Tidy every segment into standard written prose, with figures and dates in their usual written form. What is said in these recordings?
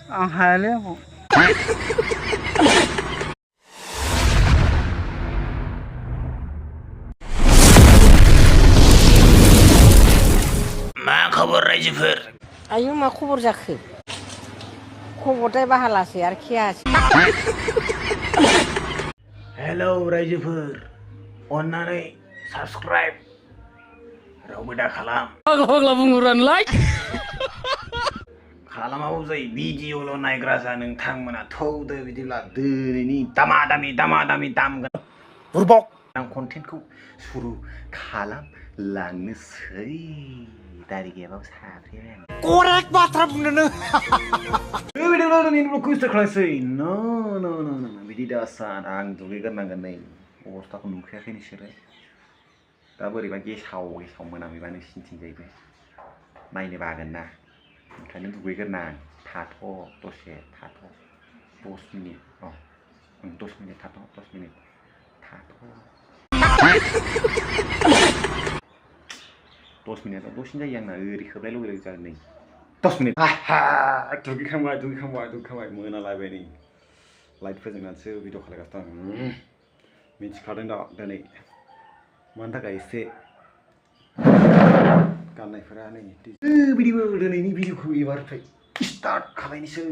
आं हायालै आबौ मा खबर रायजोफोर आयु मा खबर जाखो खबरथाय बाहालासै आरो खियासै हेलौ रायजोफोर अन्नानै साबस्क्राइब रावबो दा खालाम फाग्ला फाग्ला बुंहरानोलाय खालामाबो जायो भिडिअल' नायग्राजा नोंथांमोना थौदो बिदिब्ला दिनैनि दामा दामि दाम बुरबक आं कन्टेन्टखौ सुरु खालामलांनोसै दारि गैयाबाबो साफ्रेबाय आं करेक्ट बाथ्रा बुंदों नों बिदिब्ला दिनैनि ब्लगखौ स्टार्ट खालामसै न बिदि दासान आं दुगैग्रोनांगोन नै अबस्थाखौ नुखायाखै नोंसोरो दा बोरैबा गेसाव मोनामैबा नोंसिनिथिंजायबो नायनो बागोन ना ओंखायनो दुगैग्रोना थाथ' दसे थाथ' 10 मिनिट 10 मिनिट थाथ' 10 मिनिट थाथ' 10 मिनिटआव दसेनो जायो आंना ओरै खोबलाय लुबैलाय जागोन नै 10 मिनिट दुगैखांबाय मोनालायबाय नै लाइट फोजोंनानैसो भिडिअ खालायगासिनो आं मिथिखादों दा दिनै मानि थाखाय एसे गाननायफोरा नै बिदिबो दिनैनि भिडिअखौ एबारनिफ्राय स्टार्ट खालायनोसै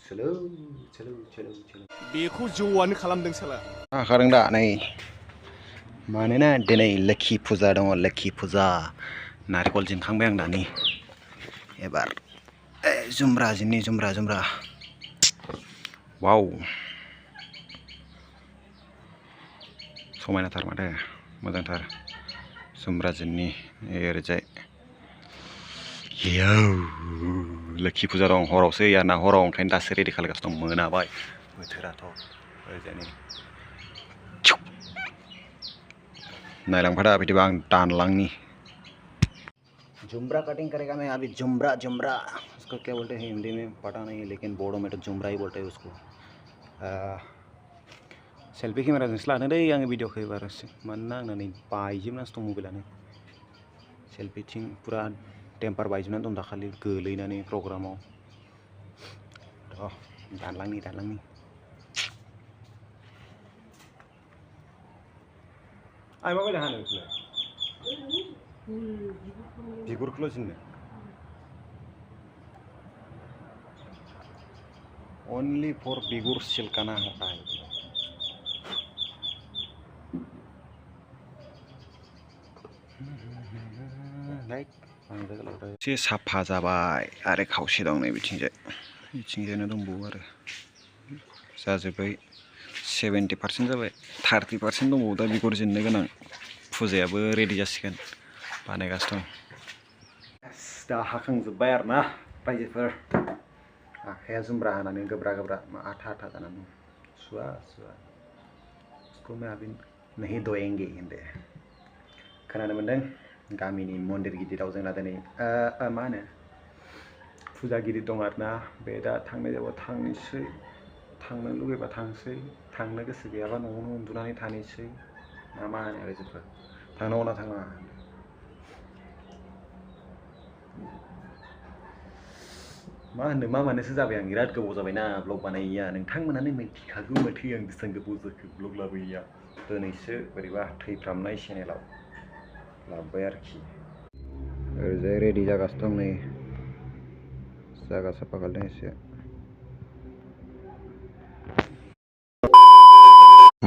चलो बेखौ जौआनो खालामदों साला हाखादों दा नै मानोना दिनै लोखि फुजा दङ लोखि फुजा नारेंखल जिनखांबाय आं दानि एबार जुमब्रा जिननि जुमब्रा वाव समायनाथार माथो मोजांथार जुमब्रा जिननि ओरैजाय लोखि फुजा दं हरावसो आरोना हराव ओंखायनो दासो रेडि खालामगासिनो दं मोनाबाय बोथोराथ' ओरैजायनि नायलांफा दा बिदिबा आं दानलांनि जुमरा कटिंग करेगा मैं अभी जुमरा उसको क्या बोलते हैं हिंदी में पता नहीं लेकिन बोर्डो में तो जुमरा ही बोलते हैं उसको सेल्फी केमेरा जोंसो लादों दै आङो भिडिअखौ एबार मानोना आंना नै बायजोबनासो दं मबाइलानो सेल्फिथिं पुरा टेम्पार बायजोबनानै दं दाखालि गोलैनानै प्रग्रामाव दानलांनि आइ माबायदि हानो बेखौलाय बिगुरखौल' जिन्नो only for बिगुर सिलकाना होता है एसे साफा जाबाय आरो खावसे दं नै बिथिंजायनो दंबावो आरो जाजोब्बाय 70% जाबाय 30% दंबावो दा बिगुर जिननो गोनां फुजायाबो रेडि जासिगोन बानायगासिनो दं दा हाखांजोब्बाय आरो ना रायजोफोर आखाइया जुमब्रा हानानै गोब्रा आथा जानानै दं सुवा उसको मैं अभी नहीं धोएंगे होनदो खोनानो मोन्दों गामिनि मन्दिर गिदिराव जोंना दिनै मा होनो फुजा गिदिर दं आरो ना बे दा थांनाय जाबा थांनोसै थांनो लुगैबा थांसै थांनो गोसो गैयाबा न'आवनो उन्दुनानै थानोसै ना मा होनो रायजोफोर थांनांगौ ना थांनाङा मा होननो मा मानोसो जाबाय आं बिराद गोबाव जाबायना ब्लग बानायैया नोंथांमोनानो मिथिखागौ माथो आं बेसेबां गोबाव जाखो ब्लग लाबोयैया दिनैसो बोरैबा थैफ्रामनाय चेनेलाव लाबोबाय आरोखि ओरैजाय रेडि जागासिनो दं नै जागा साफा खालामदों एसे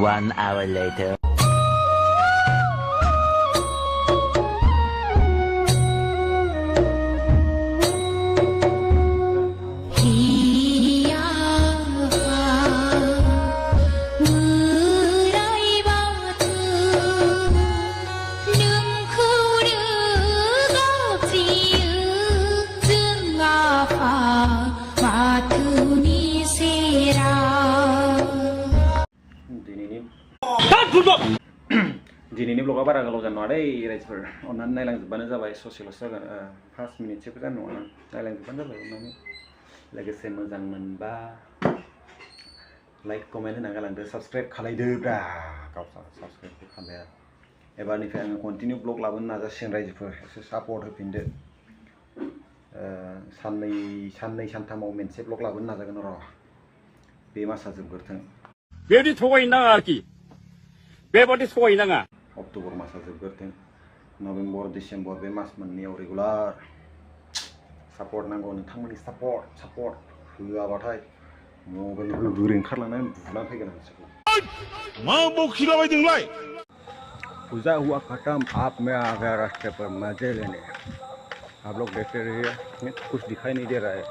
1 hour later दिनैनि ब्लगा बारा गोलाव जानो नङा दै रायजोफोर अन्नानै नायलांजोबबानो जाबाय ससेल'सो जागोन 5 मिनिटसोबो जानो नङा नायलांजोबबानो जाबाय अन्नानै लोगोसे मोजां मोनबा लाइक कमेन्ट होना गालांदो साबस्क्राइब खालायदोब्रा गावसा साबस्क्राइबबो खालाया एबारनिफ्राय आङो कन्टिनिउ ब्लग लाबोनो नाजासिगोन रायजोफोर एसे सापर्ट होफिनदो साननै सानथामाव मोनसे ब्लग लाबोनो नाजागोन र' बे मासआ जोबग्रोथों बेबायदि थगायनो नाङा आरोखि बेबायदि थगायनो नाङा अक्ट'बर मासआ जोबग्रोथों नभेम्बर डिसेम्बर बे मास मोननैयाव रेगुलार सापर्ट नांगौ नोंथांमोननि सापर्ट होआबाथाय मबाइलनिफ्राय गोरै ओंखारलांनानै बुनानै फैगोन आं नोंसोरखौ मा बखिलाबायदोंलाय पूजा हुआ खत्म आप में आ गया रास्ते पर मजे लेने आप लोग देखते रहिए कुछ दिखाई नहीं दे रहा है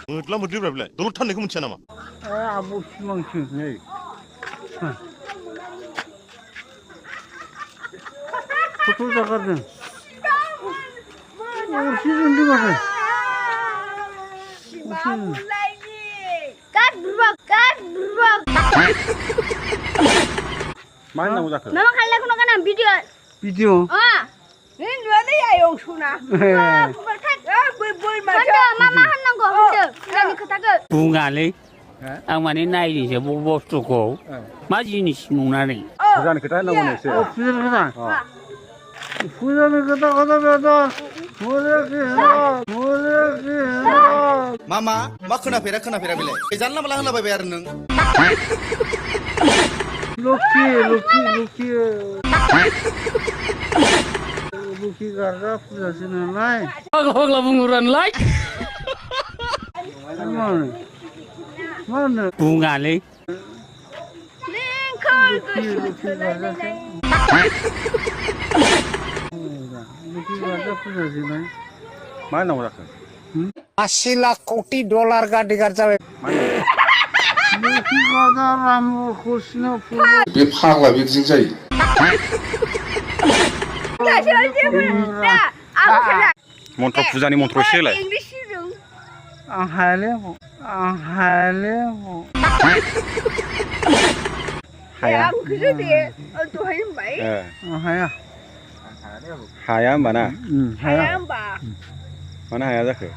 मोद्ला मोद्लिब्रा बेलाय दलद थानायखौ मिथिया नामा आबौ सिमांसो नै गथ' जागारदों अरसि जोंदों माथो मा होननांगौ जाखो Mama खालायनायखौ नङा ना भिडिअ नों नुवालै आयौ सना मा होननांगौ होनदों बिरानि खोथाखौ बुङालै आं माने नायनोसो बुस्थुखौ मा जिनिस नंनानै फुजानि खोथा होननांगौ नोंसो फुजानि खोथा मा खोनाफेरा बेलाय जानला माला होनलाबायबाय आरो नों लखि गारजा फुजासो नालाय फाग्ला बुंहरानोलाय मा होनो बुङालै लखि गारजा फुजासो नालाय मा होननांगौ जाखो 80 लाख कोटी डॉलर का डिगर जाबाय लखि गारजा राम कृष्ण बे फाग्ला बिदिजों जायो मन्त्र फुजानि मन्त्र एसे होलाय आं हायालै हाया हाया होमबा ना मानो हाया जाखो